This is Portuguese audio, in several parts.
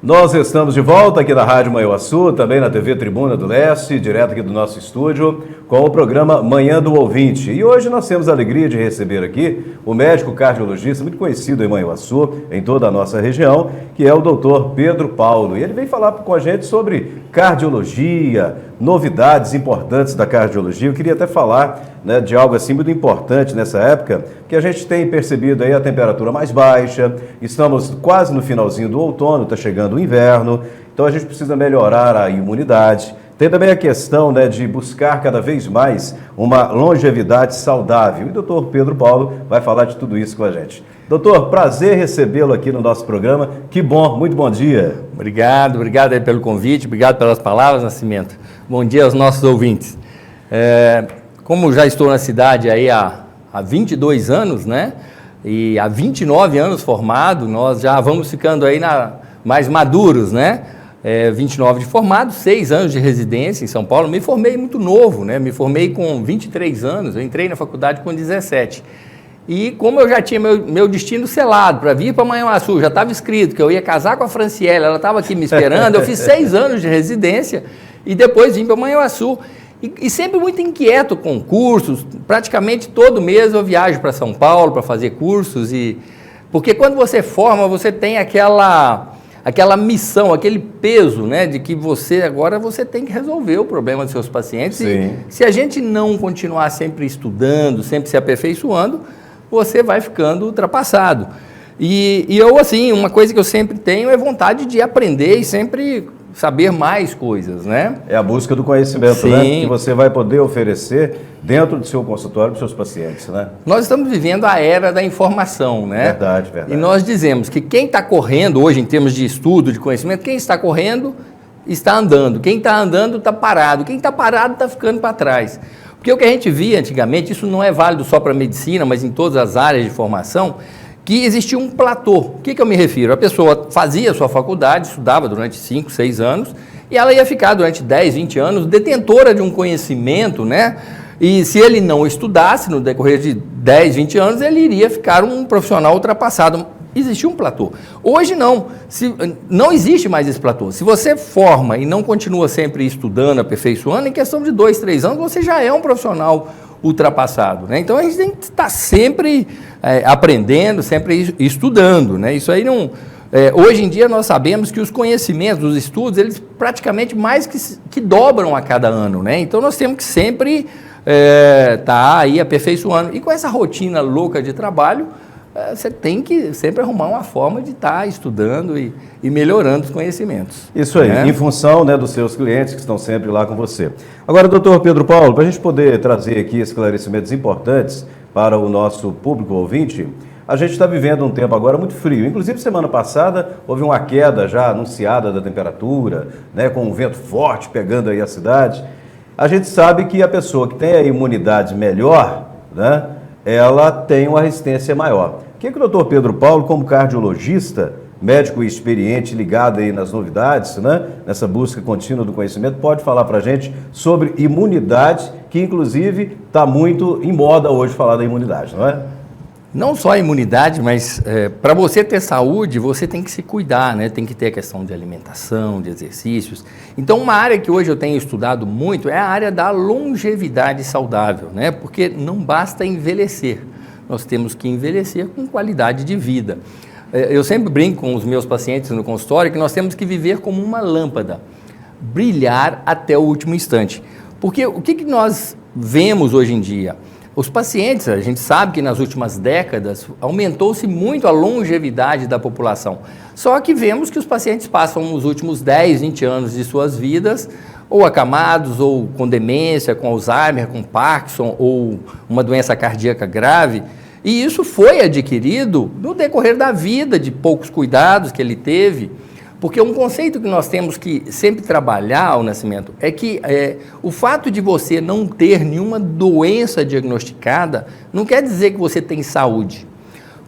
Nós estamos de volta aqui na Rádio Manhuaçu, também na TV Tribuna do Leste, direto aqui do nosso estúdio, com o programa Manhã do Ouvinte. E hoje nós temos a alegria de receber aqui o médico cardiologista, muito conhecido em Manhuaçu, em toda a nossa região, que é o Dr. Pedro Paulo. E ele vem falar com a gente sobre cardiologia, novidades importantes da cardiologia. Eu queria até falar, de algo assim muito importante nessa época, que a gente tem percebido aí a temperatura mais baixa, estamos quase no finalzinho do outono, está chegando o inverno, então a gente precisa melhorar a imunidade. Tem também a questão de buscar cada vez mais uma longevidade saudável. E o doutor Pedro Paulo vai falar de tudo isso com a gente. Doutor, prazer recebê-lo aqui no nosso programa. Que bom, muito bom dia. Obrigado aí pelo convite, obrigado pelas palavras, Nascimento. Bom dia aos nossos ouvintes. Como já estou na cidade aí há 22 anos, e há 29 anos formado, nós já vamos ficando aí mais maduros, 29 de formado, 6 anos de residência em São Paulo. Me formei muito novo, me formei com 23 anos, eu entrei na faculdade com 17. E como eu já tinha meu destino selado para vir para Manhuaçu, já estava escrito que eu ia casar com a Franciele, ela estava aqui me esperando, eu fiz 6 anos de residência e depois vim para Manhuaçu. E sempre muito inquieto com cursos, praticamente todo mês eu viajo para São Paulo para fazer cursos, porque quando você forma, você tem aquela missão, aquele peso, de que agora você tem que resolver o problema dos seus pacientes. Sim. E se a gente não continuar sempre estudando, sempre se aperfeiçoando, você vai ficando ultrapassado. E eu, assim, uma coisa que eu sempre tenho é vontade de aprender e sempre saber mais coisas, É a busca do conhecimento, Sim. Que você vai poder oferecer dentro do seu consultório para os seus pacientes, Nós estamos vivendo a era da informação, Verdade. E nós dizemos que quem está correndo hoje, em termos de estudo, de conhecimento, quem está correndo está andando, quem está andando está parado, quem está parado está ficando para trás. Porque o que a gente via antigamente, isso não é válido só para a medicina, mas em todas as áreas de formação, que existia um platô. O que eu me refiro? A pessoa fazia a sua faculdade, estudava durante 5, 6 anos, e ela ia ficar durante 10, 20 anos detentora de um conhecimento, E se ele não estudasse no decorrer de 10, 20 anos, ele iria ficar um profissional ultrapassado. Existia um platô. Hoje não. Não existe mais esse platô. Se você forma e não continua sempre estudando, aperfeiçoando, em questão de 2, 3 anos, você já é um profissional ultrapassado, Então a gente tem que estar sempre aprendendo, sempre estudando, Isso aí não... hoje em dia nós sabemos que os conhecimentos, os estudos, eles praticamente mais que dobram a cada ano, Então nós temos que sempre estar aí aperfeiçoando. E com essa rotina louca de trabalho, você tem que sempre arrumar uma forma de estar estudando e melhorando os conhecimentos. Isso aí, em função dos seus clientes que estão sempre lá com você. Agora, doutor Pedro Paulo, para a gente poder trazer aqui esclarecimentos importantes para o nosso público ouvinte, a gente está vivendo um tempo agora muito frio. Inclusive, semana passada, houve uma queda já anunciada da temperatura, com um vento forte pegando aí a cidade. A gente sabe que a pessoa que tem a imunidade melhor, ela tem uma resistência maior. O que o doutor Pedro Paulo, como cardiologista, médico experiente, ligado aí nas novidades, nessa busca contínua do conhecimento, pode falar para a gente sobre imunidade, que inclusive está muito em moda hoje falar da imunidade, não é? Não só a imunidade, mas para você ter saúde, você tem que se cuidar, Tem que ter a questão de alimentação, de exercícios. Então, uma área que hoje eu tenho estudado muito é a área da longevidade saudável, Porque não basta envelhecer, nós temos que envelhecer com qualidade de vida. Eu sempre brinco com os meus pacientes no consultório que nós temos que viver como uma lâmpada, brilhar até o último instante. Porque o que nós vemos hoje em dia? Os pacientes, a gente sabe que nas últimas décadas aumentou-se muito a longevidade da população. Só que vemos que os pacientes passam os últimos 10, 20 anos de suas vidas ou acamados, ou com demência, com Alzheimer, com Parkinson, ou uma doença cardíaca grave. E isso foi adquirido no decorrer da vida, de poucos cuidados que ele teve. Porque um conceito que nós temos que sempre trabalhar ao Nascimento é que o fato de você não ter nenhuma doença diagnosticada não quer dizer que você tem saúde.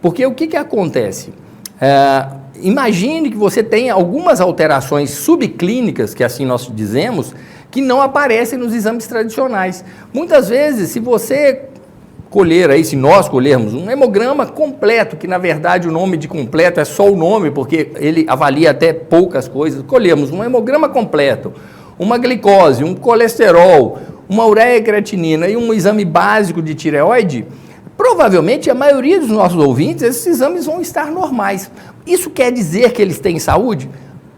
Porque o que acontece? Imagine que você tenha algumas alterações subclínicas, que assim nós dizemos, que não aparecem nos exames tradicionais. Muitas vezes, se você colher aí, se nós colhermos um hemograma completo, que na verdade o nome de completo é só o nome, porque ele avalia até poucas coisas, colhemos um hemograma completo, uma glicose, um colesterol, uma ureia e creatinina e um exame básico de tireoide, provavelmente a maioria dos nossos ouvintes, esses exames vão estar normais. Isso quer dizer que eles têm saúde?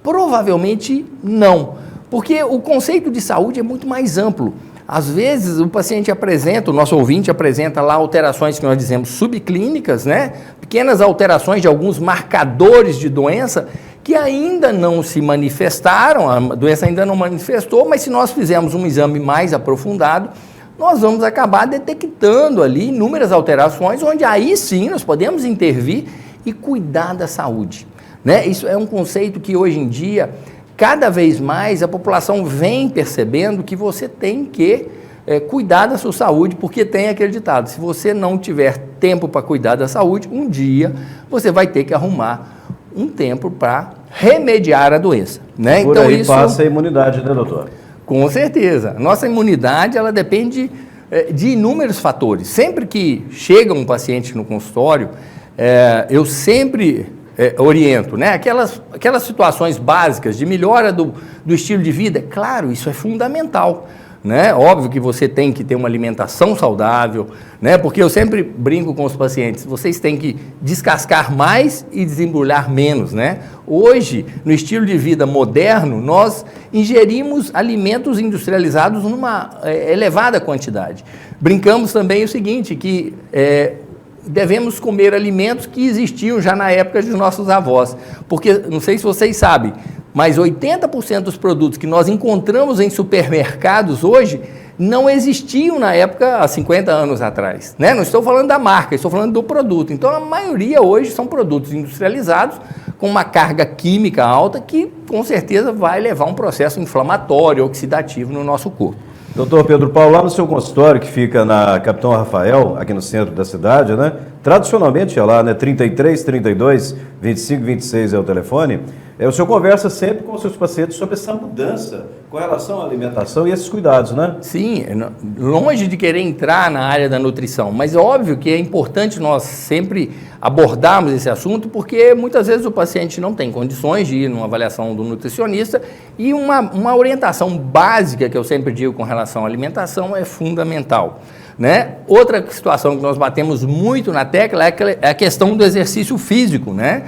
Provavelmente não, porque o conceito de saúde é muito mais amplo. Às vezes o paciente apresenta, o nosso ouvinte apresenta lá alterações que nós dizemos subclínicas, né? Pequenas alterações de alguns marcadores de doença que ainda não se manifestaram, a doença ainda não manifestou, mas se nós fizermos um exame mais aprofundado, nós vamos acabar detectando ali inúmeras alterações, onde aí sim nós podemos intervir e cuidar da saúde, né? Isso é um conceito que hoje em dia, cada vez mais, a população vem percebendo que você tem que cuidar da sua saúde, porque tem aquele ditado, se você não tiver tempo para cuidar da saúde, um dia você vai ter que arrumar um tempo para remediar a doença, né? Por então aí isso passa a imunidade, né, doutor? Com certeza. Nossa imunidade, ela depende de inúmeros fatores. Sempre que chega um paciente no consultório, eu sempre oriento, né? Aquelas situações básicas de melhora do estilo de vida, claro, isso é fundamental, né? Óbvio que você tem que ter uma alimentação saudável, né? Porque eu sempre brinco com os pacientes, vocês têm que descascar mais e desembrulhar menos, né? Hoje, no estilo de vida moderno, nós ingerimos alimentos industrializados numa elevada quantidade. Brincamos também o seguinte, que devemos comer alimentos que existiam já na época dos nossos avós, porque, não sei se vocês sabem, mas 80% dos produtos que nós encontramos em supermercados hoje não existiam na época há 50 anos atrás, né? Não estou falando da marca, estou falando do produto. Então, a maioria hoje são produtos industrializados com uma carga química alta que, com certeza, vai levar a um processo inflamatório, oxidativo no nosso corpo. Doutor Pedro Paulo, lá no seu consultório, que fica na Capitão Rafael, aqui no centro da cidade, né? Tradicionalmente é lá, né? 33, 32, 25, 26 é o telefone. O senhor conversa sempre com os seus pacientes sobre essa mudança com relação à alimentação e esses cuidados, né? Sim, longe de querer entrar na área da nutrição, mas é óbvio que é importante nós sempre abordarmos esse assunto, porque muitas vezes o paciente não tem condições de ir numa avaliação do nutricionista e uma orientação básica que eu sempre digo com relação à alimentação é fundamental, né? Outra situação que nós batemos muito na tecla é a questão do exercício físico, né?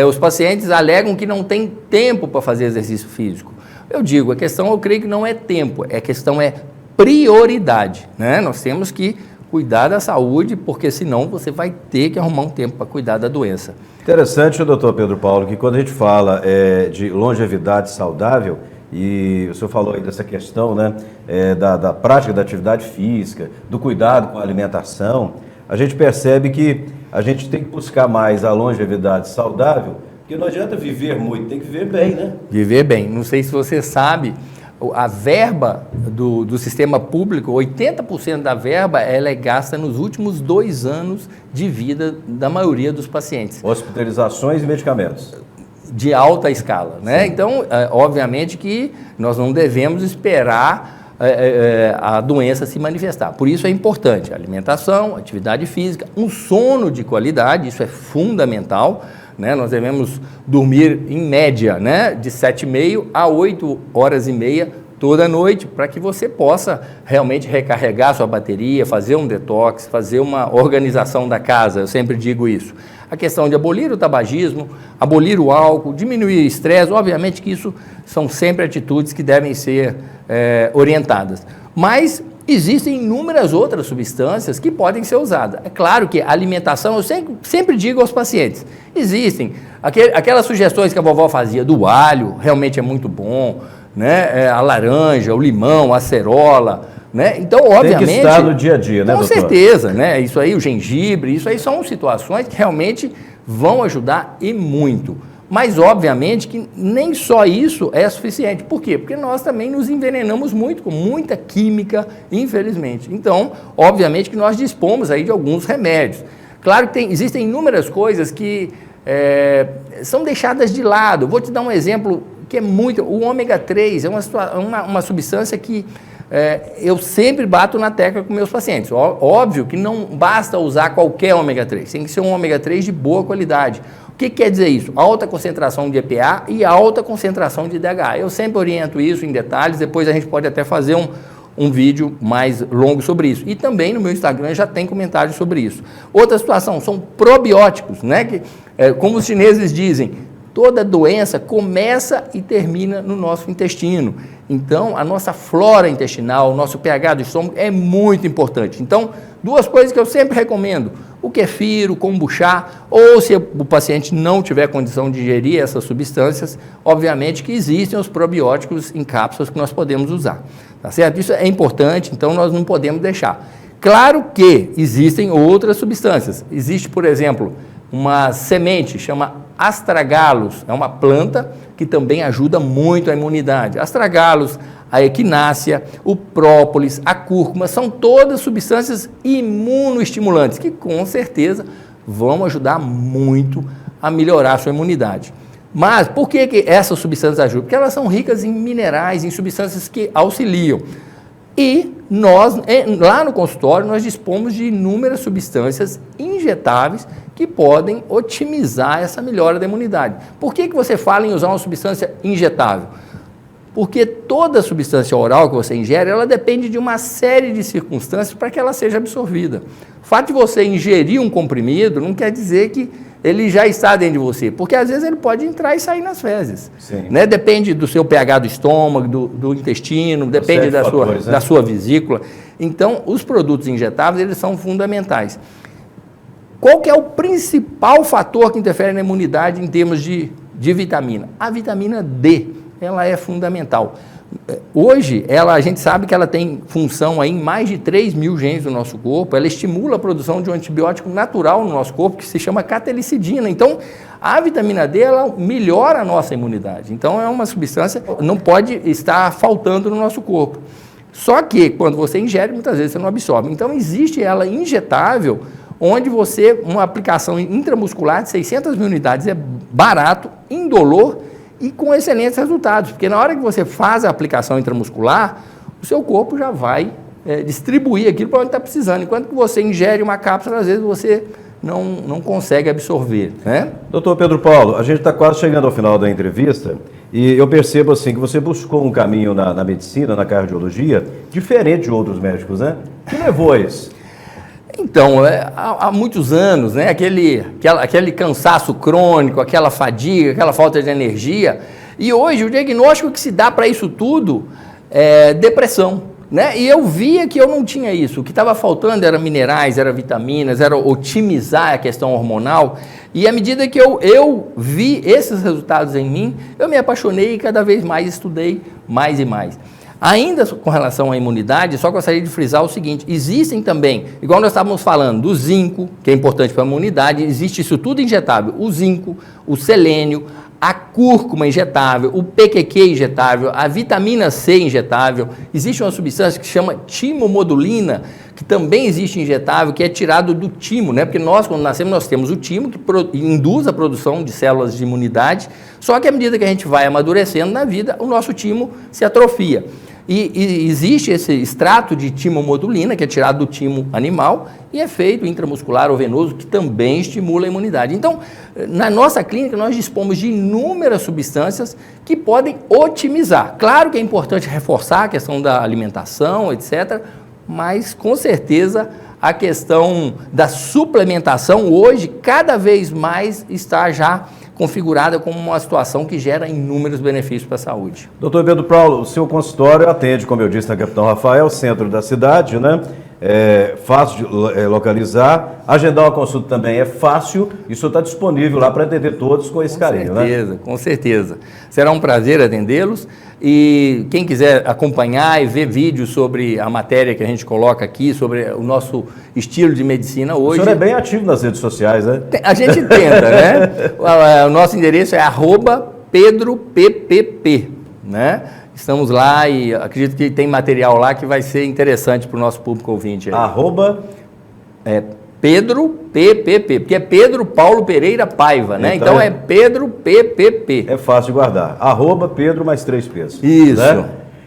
Os pacientes alegam que não tem tempo para fazer exercício físico. Eu digo, a questão eu creio que não é tempo, a questão é prioridade, né? Nós temos que cuidar da saúde, porque senão você vai ter que arrumar um tempo para cuidar da doença. Interessante, doutor Pedro Paulo, que quando a gente fala de longevidade saudável, e o senhor falou aí dessa questão, né, da prática da atividade física, do cuidado com a alimentação, a gente percebe que a gente tem que buscar mais a longevidade saudável, porque não adianta viver muito, tem que viver bem, né? Viver bem. Não sei se você sabe, a verba do sistema público, 80% da verba, ela é gasta nos últimos 2 anos de vida da maioria dos pacientes. Hospitalizações e medicamentos. De alta escala, né? Sim. Então, obviamente que nós não devemos esperar a doença se manifestar. Por isso é importante alimentação, atividade física, um sono de qualidade, isso é fundamental, né? Nós devemos dormir em média, né, de 7,5 a 8 horas e meia toda noite, para que você possa realmente recarregar sua bateria, fazer um detox, fazer uma organização da casa, eu sempre digo isso. A questão de abolir o tabagismo, abolir o álcool, diminuir o estresse, obviamente que isso são sempre atitudes que devem ser orientadas. Mas existem inúmeras outras substâncias que podem ser usadas. É claro que a alimentação, eu sempre digo aos pacientes, existem aquelas sugestões que a vovó fazia do alho, realmente é muito bom, né? A laranja, o limão, a acerola, né? Então, obviamente... Tem que estar no dia a dia, né, com doutor? certeza, né? Isso aí, o gengibre, isso aí são situações que realmente vão ajudar e muito. Mas, obviamente, que nem só isso é suficiente. Por quê? Porque nós também nos envenenamos muito, com muita química, infelizmente. Então, obviamente que nós dispomos aí de alguns remédios. Claro que existem inúmeras coisas que são deixadas de lado. Vou te dar um exemplo que é muito... O ômega 3 é uma substância que eu sempre bato na tecla com meus pacientes. Óbvio que não basta usar qualquer ômega 3, tem que ser um ômega 3 de boa qualidade. O que quer dizer isso? Alta concentração de EPA e alta concentração de DHA. Eu sempre oriento isso em detalhes, depois a gente pode até fazer um vídeo mais longo sobre isso. E também no meu Instagram já tem comentários sobre isso. Outra situação, são probióticos, né? Que, como os chineses dizem, toda doença começa e termina no nosso intestino. Então, a nossa flora intestinal, o nosso pH do estômago é muito importante. Então, duas coisas que eu sempre recomendo: o kefir, o kombucha, ou se o paciente não tiver condição de ingerir essas substâncias, obviamente que existem os probióticos em cápsulas que nós podemos usar. Tá certo? Isso é importante, então nós não podemos deixar. Claro que existem outras substâncias. Existe, por exemplo, uma semente, chama astragalus, é uma planta que também ajuda muito a imunidade. Astragalus, a equinácea, o própolis, a cúrcuma, são todas substâncias imunoestimulantes que com certeza vão ajudar muito a melhorar a sua imunidade. Mas por que essas substâncias ajudam? Porque elas são ricas em minerais, em substâncias que auxiliam. E nós, lá no consultório, nós dispomos de inúmeras substâncias injetáveis que podem otimizar essa melhora da imunidade. Por que você fala em usar uma substância injetável? Porque toda substância oral que você ingere, ela depende de uma série de circunstâncias para que ela seja absorvida. O fato de você ingerir um comprimido não quer dizer que ele já está dentro de você, porque às vezes ele pode entrar e sair nas fezes. Né? Depende do seu pH do estômago, do intestino, depende da sua vesícula. Então, os produtos injetáveis, eles são fundamentais. Qual que é o principal fator que interfere na imunidade em termos de vitamina? A vitamina D, ela é fundamental. Hoje, a gente sabe que ela tem função aí em mais de 3.000 genes do nosso corpo, ela estimula a produção de um antibiótico natural no nosso corpo, que se chama catelicidina. Então, a vitamina D, ela melhora a nossa imunidade. Então, é uma substância que não pode estar faltando no nosso corpo. Só que, quando você ingere, muitas vezes você não absorve. Então, existe ela injetável, onde uma aplicação intramuscular de 600 mil unidades é barato, indolor, e com excelentes resultados, porque na hora que você faz a aplicação intramuscular, o seu corpo já vai distribuir aquilo para onde está precisando, enquanto que você ingere uma cápsula, às vezes você não consegue absorver, né? Doutor Pedro Paulo, a gente está quase chegando ao final da entrevista e eu percebo assim que você buscou um caminho na medicina, na cardiologia, diferente de outros médicos, né? O que levou a isso? Então, há muitos anos, né, aquele cansaço crônico, aquela fadiga, aquela falta de energia, e hoje o diagnóstico que se dá para isso tudo é depressão, né? E eu via que eu não tinha isso, o que estava faltando era minerais, era vitaminas, era otimizar a questão hormonal, e à medida que eu vi esses resultados em mim, eu me apaixonei e cada vez mais estudei mais e mais. Ainda com relação à imunidade, só gostaria de frisar o seguinte: existem também, igual nós estávamos falando, do zinco, que é importante para a imunidade, existe isso tudo injetável, o zinco, o selênio, a cúrcuma injetável, o PQQ injetável, a vitamina C injetável, existe uma substância que se chama timomodulina, que também existe injetável, que é tirado do timo, né? Porque nós, quando nascemos, nós temos o timo, que induz a produção de células de imunidade, só que à medida que a gente vai amadurecendo na vida, o nosso timo se atrofia. E existe esse extrato de timomodulina, que é tirado do timo animal, e é feito intramuscular ou venoso, que também estimula a imunidade. Então, na nossa clínica, nós dispomos de inúmeras substâncias que podem otimizar. Claro que é importante reforçar a questão da alimentação, etc., mas, com certeza, a questão da suplementação, hoje, cada vez mais está já configurada como uma situação que gera inúmeros benefícios para a saúde. Doutor Pedro Paulo, o seu consultório atende, como eu disse, na Capitão Rafael, centro da cidade, né? É fácil de localizar, agendar uma consulta também é fácil, e o senhor está disponível lá para atender todos com esse carinho, né? Com certeza, com certeza. Será um prazer atendê-los, e quem quiser acompanhar e ver vídeos sobre a matéria que a gente coloca aqui, sobre o nosso estilo de medicina hoje... O senhor é bem ativo nas redes sociais, né? A gente tenta, né? O nosso endereço é @PedroPPP, né? Estamos lá e acredito que tem material lá que vai ser interessante para o nosso público ouvinte. Pedro PPP, porque é Pedro Paulo Pereira Paiva, né? Então é Pedro PPP. É fácil de guardar. @Pedro mais 3 P's. Isso. Né?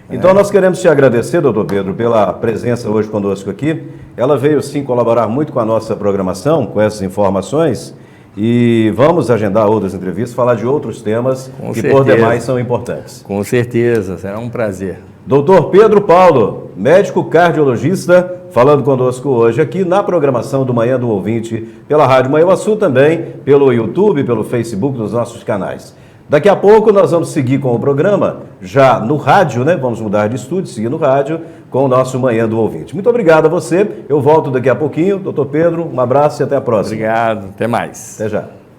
Então nós queremos te agradecer, doutor Pedro, pela presença hoje conosco aqui. Ela veio sim colaborar muito com a nossa programação, com essas informações, e vamos agendar outras entrevistas, falar de outros temas que por demais são importantes. Com certeza, será um prazer. Doutor Pedro Paulo, médico cardiologista, falando conosco hoje aqui na programação do Manhã do Ouvinte, pela Rádio Manhuaçu, também pelo YouTube, pelo Facebook, nos nossos canais. Daqui a pouco nós vamos seguir com o programa, já no rádio, né? Vamos mudar de estúdio, seguir no rádio, com o nosso Manhã do Ouvinte. Muito obrigado a você, eu volto daqui a pouquinho. Doutor Pedro, um abraço e até a próxima. Obrigado, até mais. Até já.